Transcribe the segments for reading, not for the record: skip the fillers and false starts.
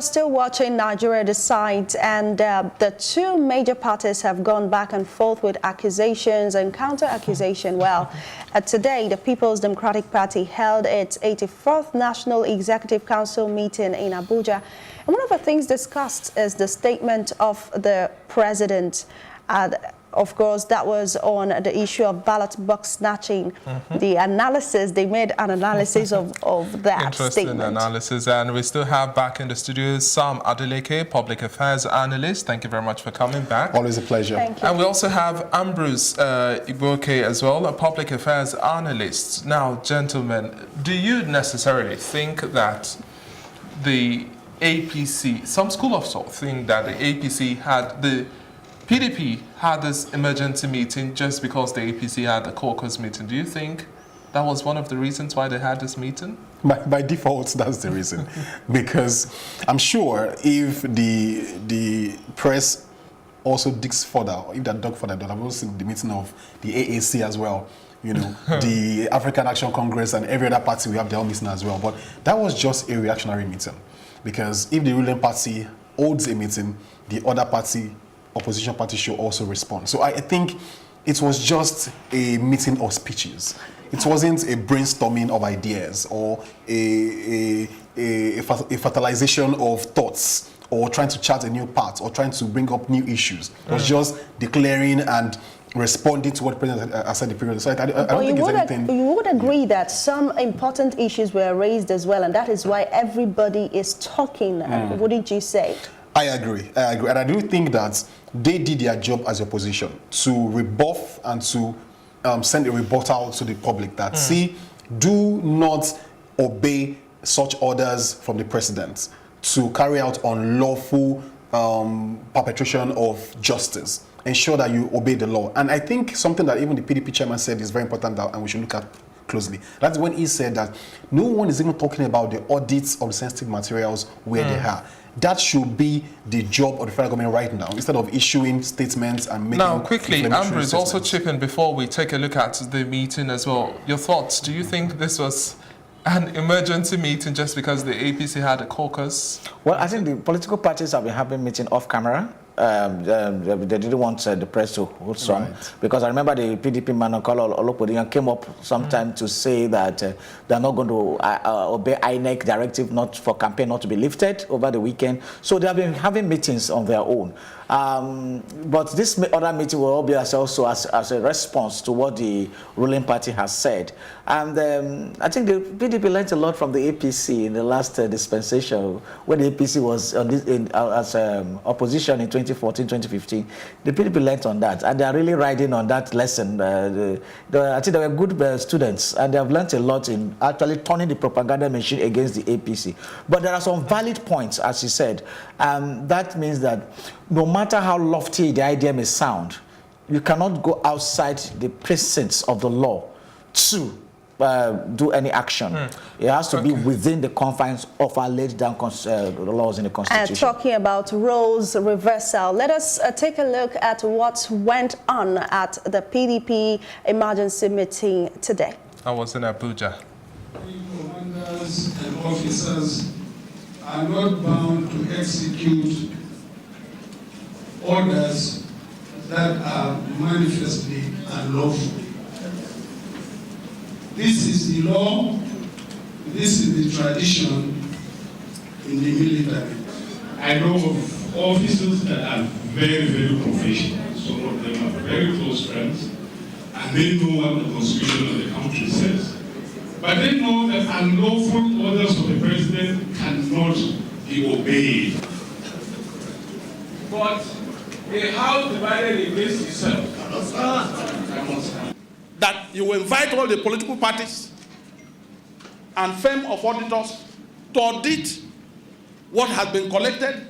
You're still watching Nigeria Decide, and the two major parties have gone back and forth with accusations and counter-accusation. Well, today, the People's Democratic Party held its 84th National Executive Council meeting in Abuja. And one of the things discussed is the statement of the president. Of course, that was on the issue of ballot box snatching. The analysis, they made an analysis of that Interesting statement. analysis. And we still have back in the studio Sam Adeleke, Public Affairs Analyst. Thank you very much for coming back. Always a pleasure. Thank you. And we also have Ambrose Igboke as well, a Public Affairs Analyst. Now, gentlemen, do you necessarily think that the APC, some school of thought think that the APC had the PDP had this emergency meeting just because the APC had a caucus meeting? Do you think that was one of the reasons why they had this meeting? By default, that's the reason. Because I'm sure if the press also digs further, if that dug further, they'll have also seen the meeting of the AAC as well. You know, the African Action Congress and every other party, we have their own meeting as well. But that was just a reactionary meeting. Because if the ruling party holds a meeting, the other party, opposition party, should also respond. So I think it was just a meeting of speeches. It wasn't a brainstorming of ideas or a fertilization of thoughts or trying to chart a new path or trying to bring up new issues. It was just declaring and responding to what the president has said the previous. So I don't think it's anything. You would agree that some important issues were raised as well, and that is why everybody is talking, wouldn't you say? I agree. And I do think that they did their job as opposition to rebuff and to send a rebuttal to the public that, see, do not obey such orders from the president to carry out unlawful perpetration of justice. Ensure that you obey the law. And I think something that even the PDP chairman said is very important and we should look at closely. That's when he said that no one is even talking about the audits of the sensitive materials where they are. That should be the job of the federal government right now, instead of issuing statements and making... Now, quickly, Ambrose, also chip in before we take a look at the meeting as well. Your thoughts, do you think this was an emergency meeting just because the APC had a caucus? Well, I think the political parties have been having meeting off camera. They didn't want the press to hold some, because I remember the PDP man Olopodiyan came up sometime to say that they're not going to obey INEC directive not for campaign not to be lifted over the weekend. So they have been having meetings on their own. But this other meeting will all be also as a response to what the ruling party has said. And I think the PDP learned a lot from the APC in the last dispensation, when the APC was on this, as opposition in 2014, 2015. The PDP learned on that, and they are really riding on that lesson. I think they were good students, and they have learned a lot in actually turning the propaganda machine against the APC. But there are some valid points, as you said, and that means that no matter how lofty the idea may sound, you cannot go outside the precincts of the law to do any action. It has to be within the confines of our laid down laws in the Constitution. Talking about roles reversal, let us take a look at what went on at the PDP emergency meeting today. I was in Abuja. Commanders and officers are not bound to execute orders that are manifestly unlawful. This is the law, this is the tradition in the military. I know of officers that are very, very professional. Some of them are very close friends, and they know what the constitution of the country says. But they know that unlawful orders of the president cannot be obeyed. But a house divided against itself. That you will invite all the political parties and firm of auditors to audit what has been collected,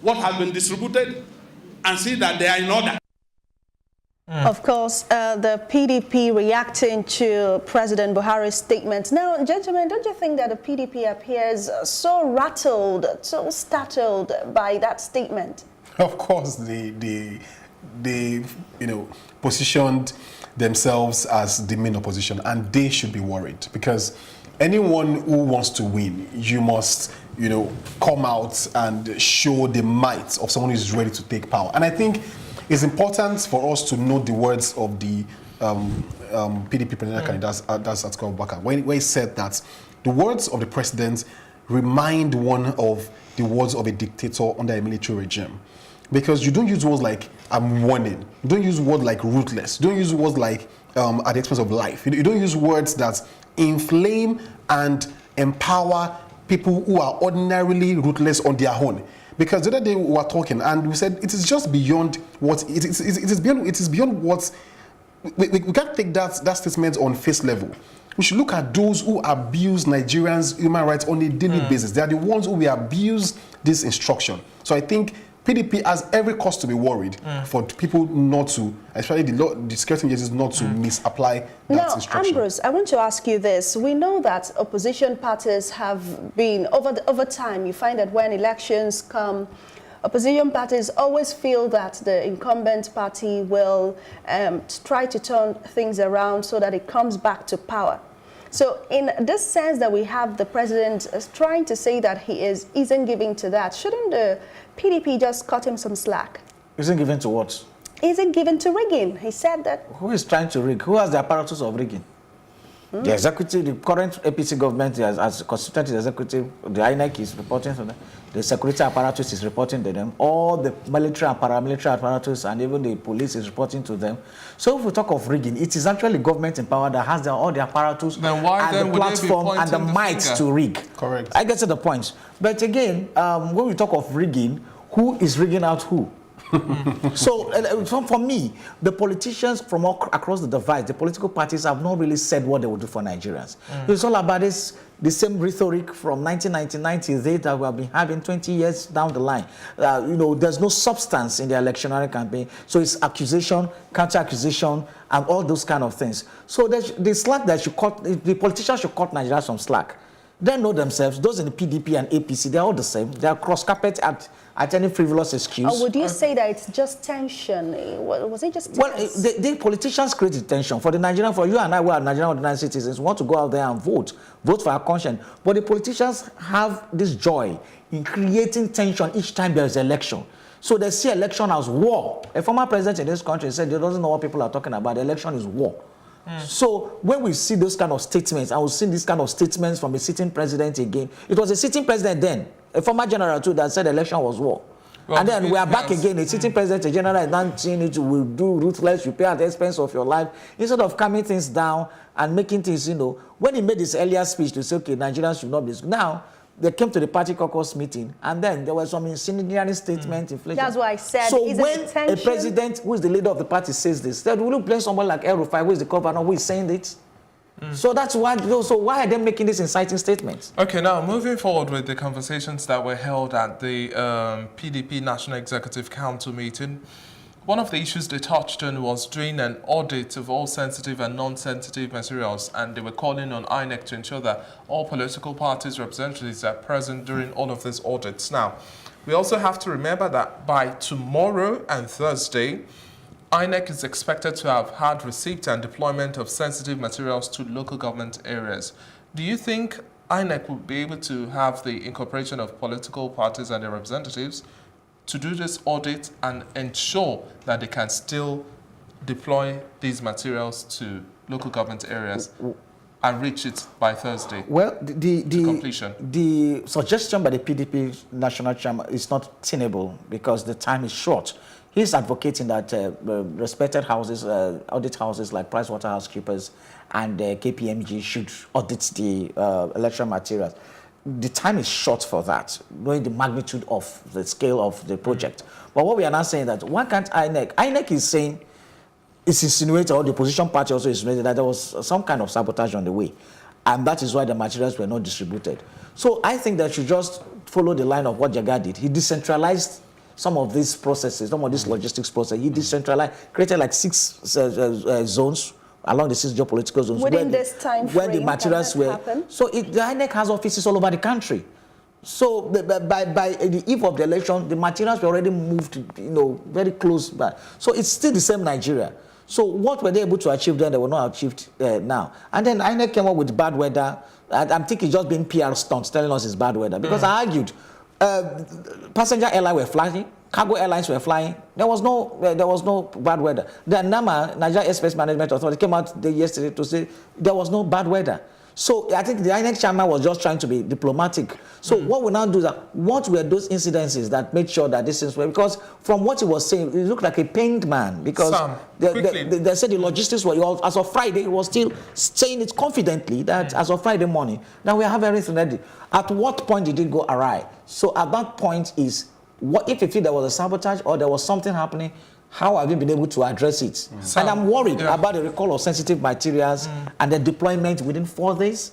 what has been distributed, and see that they are in order. Of course, the PDP reacting to President Buhari's statement. Now, gentlemen, don't you think that the PDP appears so rattled, so startled by that statement? Of course, they positioned themselves as the main opposition, and they should be worried, because anyone who wants to win, you must come out and show the might of someone who is ready to take power. And I think it's important for us to note the words of the PDP presidential candidate, that's Atiku Abubakar, where he said that the words of the president remind one of the words of a dictator under a military regime. Because you don't use words like "I'm warning," you don't use words like "ruthless," you don't use words like "at the expense of life." You don't use words that inflame and empower people who are ordinarily ruthless on their own. Because the other day we were talking and we said it is just beyond what it is beyond what we can't take that statement on face level. We should look at those who abuse Nigerians' human rights on a daily basis. They are the ones who will abuse this instruction. So I think PDP has every cause to be worried for people not to, especially the security agencies, not to misapply that instruction. Ambrose, I want to ask you this. We know that opposition parties have been, over time, you find that when elections come, opposition parties always feel that the incumbent party will try to turn things around so that it comes back to power. So in this sense that we have the president trying to say that he isn't giving to that, shouldn't the PDP just cut him some slack? Isn't given to what? Isn't given to rigging. He said that. Who is trying to rig? Who has the apparatus of rigging? The executive, the current APC government, as constituted executive, the INEC is reporting to them. The security apparatus is reporting to them. All the military and paramilitary apparatus and even the police is reporting to them. So if we talk of rigging, it is actually government in power that has all the apparatus then why and the platform and the might to rig. Correct. I get to the point. But again, when we talk of rigging, who is rigging out who? So for me, the politicians from all across the divide, the political parties have not really said what they will do for Nigerians. It's all about the same rhetoric from 1999 to date that we have been having 20 years down the line. There's no substance in the electionary campaign. So it's accusation, counter-accusation, and all those kind of things. So the slack that should cut, the politicians should cut Nigeria some slack. They know themselves. Those in the PDP and APC, they're all the same. They're cross-carpet at any frivolous excuse. Or would you say that it's just tension? Was it just tense? Well, the politicians create tension. For the Nigerian, for you and I, we are Nigerian ordinary citizens, we want to go out there and vote for our conscience. But the politicians have this joy in creating tension each time there is an election. So they see election as war. A former president in this country said he doesn't know what people are talking about. The election is war. So when we see those kind of statements, and we see this kind of statements from a sitting president again, it was a sitting president then, a former general too, that said the election was war. Well, and then we are back again, a sitting president, a general is not saying it will do ruthless, you pay at the expense of your life. Instead of calming things down and making things, when he made his earlier speech to say, okay, Nigerians should not be, now, they came to the party caucus meeting, and then there was some incendiary statement, inflation. That's why I said, so when a president who is the leader of the party says this, then will you blame someone like El-Rufai, who is the governor, who is saying it? So that's why. So why are they making these inciting statements? Okay, now moving forward with the conversations that were held at the PDP National Executive Council meeting. One of the issues they touched on was doing an audit of all sensitive and non-sensitive materials, and they were calling on INEC to ensure that all political parties' representatives are present during all of these audits. Now, we also have to remember that by tomorrow and Thursday, INEC is expected to have had receipt and deployment of sensitive materials to local government areas. Do you think INEC will be able to have the incorporation of political parties and their representatives to do this audit and ensure that they can still deploy these materials to local government areas and reach it by Thursday? Well, the completion. The suggestion by the PDP National Chairman is not tenable because the time is short. He's advocating that respected houses, audit houses like PricewaterhouseCoopers and KPMG should audit the electoral materials. The time is short for that, knowing the magnitude of the scale of the project. But what we are now saying that, why can't INEC? INEC is saying, it's insinuated, or the opposition party also insinuated that there was some kind of sabotage on the way. And that is why the materials were not distributed. So I think that should just follow the line of what Jaga did. He decentralized some of these processes, some of these logistics processes. He decentralized, created like 6 zones along the 6 geopolitical zones. Within this time frame, when the materials were happen? So the INEC has offices all over the country. So by the eve of the election, the materials were already moved, very close by. So it's still the same Nigeria. So what were they able to achieve then? They were not achieved now. And then INEC came up with bad weather. I'm thinking it's just being PR stunts telling us it's bad weather. Because I argued, passenger airlines were flying, cargo airlines were flying. There was no bad weather. The NAMA, Nigeria Airspace Management Authority, came out yesterday to say there was no bad weather. So I think the INEC chairman was just trying to be diplomatic. So what we now do is that, what were those incidences that made sure that this is where, because from what he was saying, it looked like a pained man, because Sam, they said the logistics were, as of Friday, he was still saying it confidently that as of Friday morning, now we have everything ready. At what point did it go awry? So at that point is, what if you feel there was a sabotage or there was something happening, how have you been able to address it? And I'm worried about the recall of sensitive materials and the deployment within 4 days.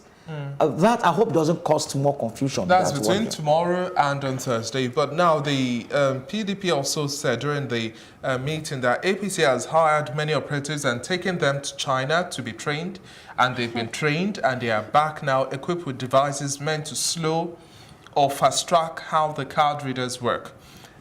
That I hope doesn't cause more confusion. That's between tomorrow and on Thursday. But now the PDP also said during the meeting that APC has hired many operatives and taken them to China to be trained. And they've been trained and they are back now equipped with devices meant to slow or fast track how the card readers work.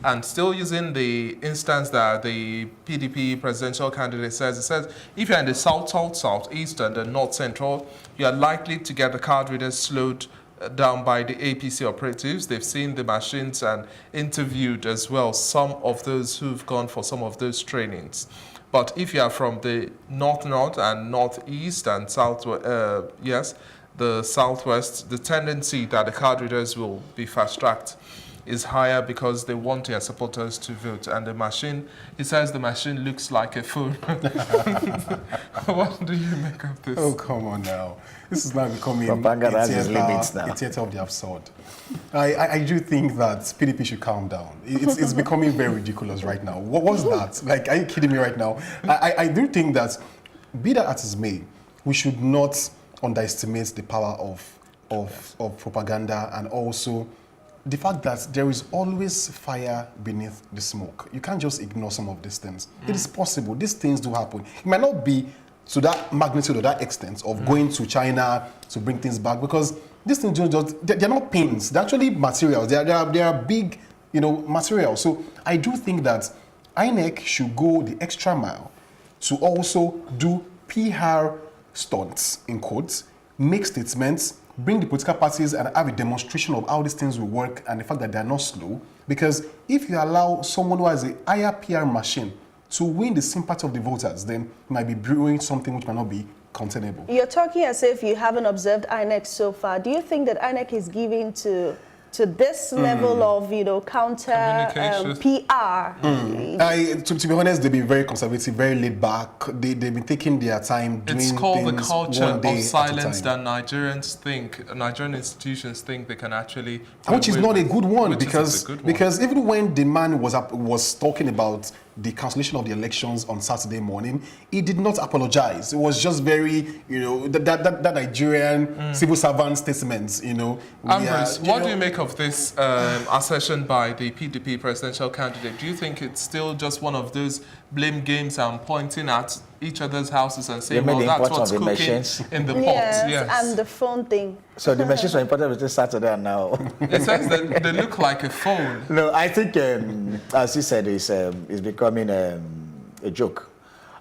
And still using the instance that the PDP presidential candidate says, it says, if you're in the south, southeast, and the north central, you are likely to get the card readers slowed down by the APC operatives. They've seen the machines and interviewed as well some of those who've gone for some of those trainings. But if you are from the north and northeast and south, the southwest, the tendency that the card readers will be fast-tracked is higher because they want their supporters to vote. And the machine, he says the machine looks like a phone. What do you make of this? Oh, come on now. This is now becoming propaganda has its limits now. A theater of the absurd. I do think that PDP should calm down. It's becoming very ridiculous right now. What was that? Like, are you kidding me right now? I do think that, be that as it may, we should not underestimate the power of propaganda, and also the fact that there is always fire beneath the smoke. You can't just ignore some of these things. It is possible. These things do happen. It might not be to that magnitude or that extent of going to China to bring things back, because these things they're not pins. They're actually materials. They are big, materials. So I do think that INEC should go the extra mile to also do PR stunts, in quotes, make statements, bring the political parties and have a demonstration of how these things will work and the fact that they are not slow. Because if you allow someone who has a higher PR machine to win the sympathy of the voters, then you might be brewing something which might not be containable. You're talking as if you haven't observed INEC so far. Do you think that INEC is giving to this level of, counter PR? To be honest, they've been very conservative, very laid back. They've been taking their time doing things. It's called the culture of silence that Nigerian institutions think they can actually... Which is not a good one, because even when the man was talking about the cancellation of the elections on Saturday morning, he did not apologize. It was just very, that Nigerian civil servant statements, Ambrose, what do you make of this assertion by the PDP presidential candidate? Do you think it's still just one of those blame games and pointing at each other's houses and saying, well, that's what's cooking in the pot? Yes, and the phone thing. So the machines were imported between Saturday and now. It says that they look like a phone. No, I think, as he said, it's becoming a joke.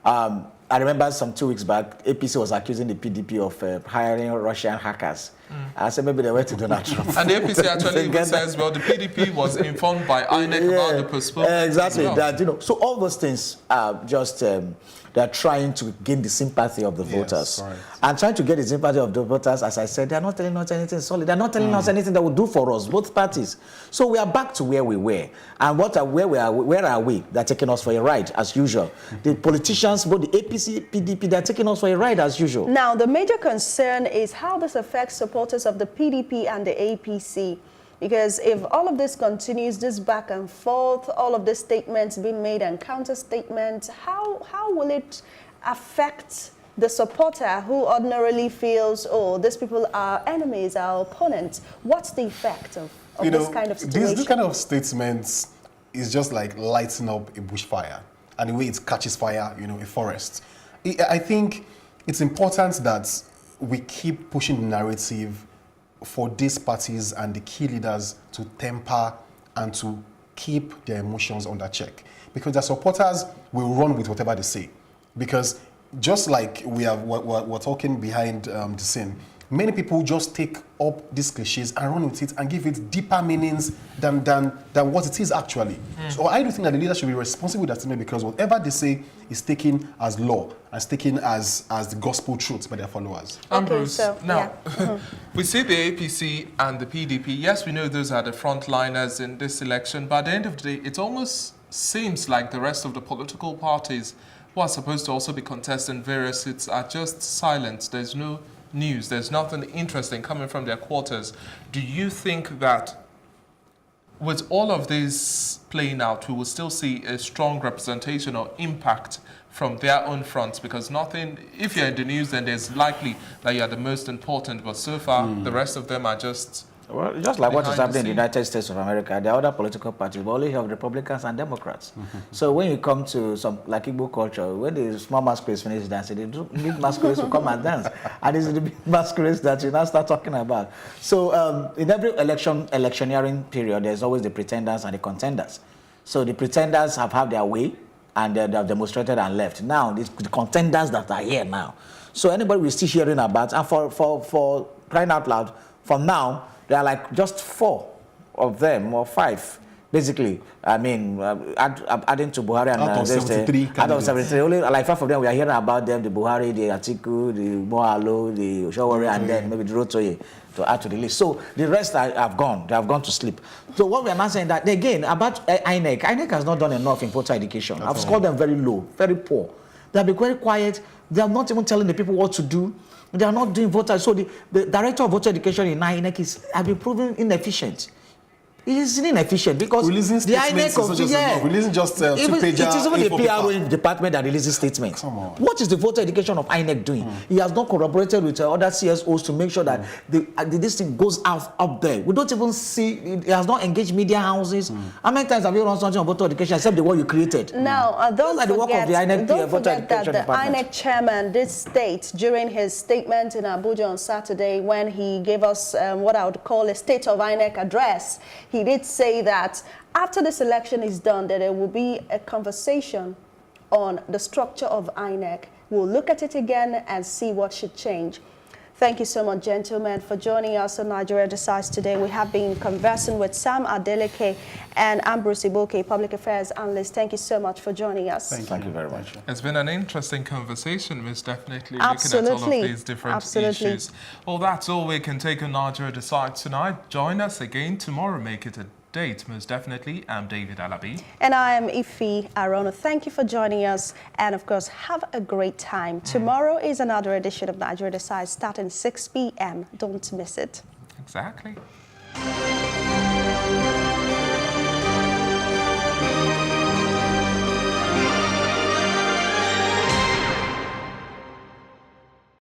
I remember some 2 weeks back, APC was accusing the PDP of hiring Russian hackers. I said maybe they went to Donald Trump. And the APC actually even says, well, the PDP was informed by INEC about the postponement. Exactly. As well. That, so all those things are just, they're trying to gain the sympathy of the voters. Right. And trying to get the sympathy of the voters, as I said, they're not telling us anything solid. They're not telling us anything that will do for us, both parties. So we are back to where we were. And where are we? They're taking us for a ride, as usual. The politicians, both the APC, PDP, they're taking us for a ride, as usual. Now, the major concern is how this affects supporters of the PDP and the APC. Because if all of this continues, this back and forth, all of these statements being made and counter statements, how will it affect the supporter who ordinarily feels, oh, these people are enemies, our opponents? What's the effect of this kind of situation? This kind of statements is just like lighting up a bushfire, and the way it catches fire, a forest. I think it's important that we keep pushing the narrative for these parties and the key leaders to temper and to keep their emotions under check. Because their supporters will run with whatever they say. Because just like we're talking behind the scene, many people just take up these cliches and run with it and give it deeper meanings than what it is actually. So I do think that the leader should be responsible with that statement, because whatever they say is taken as law and is taken as the gospel truth by their followers. Ambrose, so, now, yeah. we see the APC and the PDP. Yes, we know those are the frontliners in this election, but at the end of the day, it almost seems like the rest of the political parties who are supposed to also be contesting various seats are just silent. There's no news. There's nothing interesting coming from their quarters. Do you think that with all of this playing out, we will still see a strong representation or impact from their own fronts? Because nothing, if you're in the news, then there's likely that you're the most important, but so far, the rest of them are just... Well, just like what is behind the happening in the scene. United States of America, there are other political parties, but only have Republicans and Democrats. So when you come to some, like Igbo culture, when the small masquerades finish dancing, the big masquerades will come and dance. And this is the big masquerades that you now start talking about. So in every electioneering period, there's always the pretenders and the contenders. So the pretenders have had their way, and they have demonstrated and left. Now, the contenders that are here now. So anybody we're still hearing about, and for crying out loud, from now, there are like just 4 of them, or 5, basically. I mean, adding to Buhari and out of 73 out of 73, only like 5 of them we are hearing about them: the Buhari, the Atiku, the Moalo, the Oshowore, and then maybe the Rotoye to add to the list. So the rest have gone; they have gone to sleep. So what we are not saying that again about INEC has not done enough in voter education. I've scored them very low, very poor. They have been very quiet. They are not even telling the people what to do. They are not doing voter. So the director of voter education in INEC has been proven inefficient. It is inefficient because releasing the INEC of releasing just it is even the PRO paper. department that releases statements. Come on. What is the voter education of INEC doing? He has not collaborated with other CSOs to make sure that this thing goes up there. We don't even see. He has not engaged media houses. How many times have you run something on voter education except the one you created? Now, don't Those are the work of the INEC don't voter forget that education the department. INEC chairman did state during his statement in Abuja on Saturday, when he gave us what I would call a state of INEC address, he did say that after this election is done, that there will be a conversation on the structure of INEC. We'll look at it again and see what should change. Thank you so much, gentlemen, for joining us on Nigeria Decides today. We have been conversing with Sam Adeleke and Ambrose Iboke, public affairs analyst. Thank you so much for joining us. Thank you very much. It's been an interesting conversation, Miss, definitely Absolutely. looking at all of these different Absolutely. issues. Well, that's all we can take on Nigeria Decides tonight. Join us again tomorrow. Make it a date, most definitely. I'm David Alabi. And I am Ife Arona. Thank you for joining us. And of course, have a great time. Tomorrow is another edition of Nigeria Decides starting 6 p.m. Don't miss it. Exactly.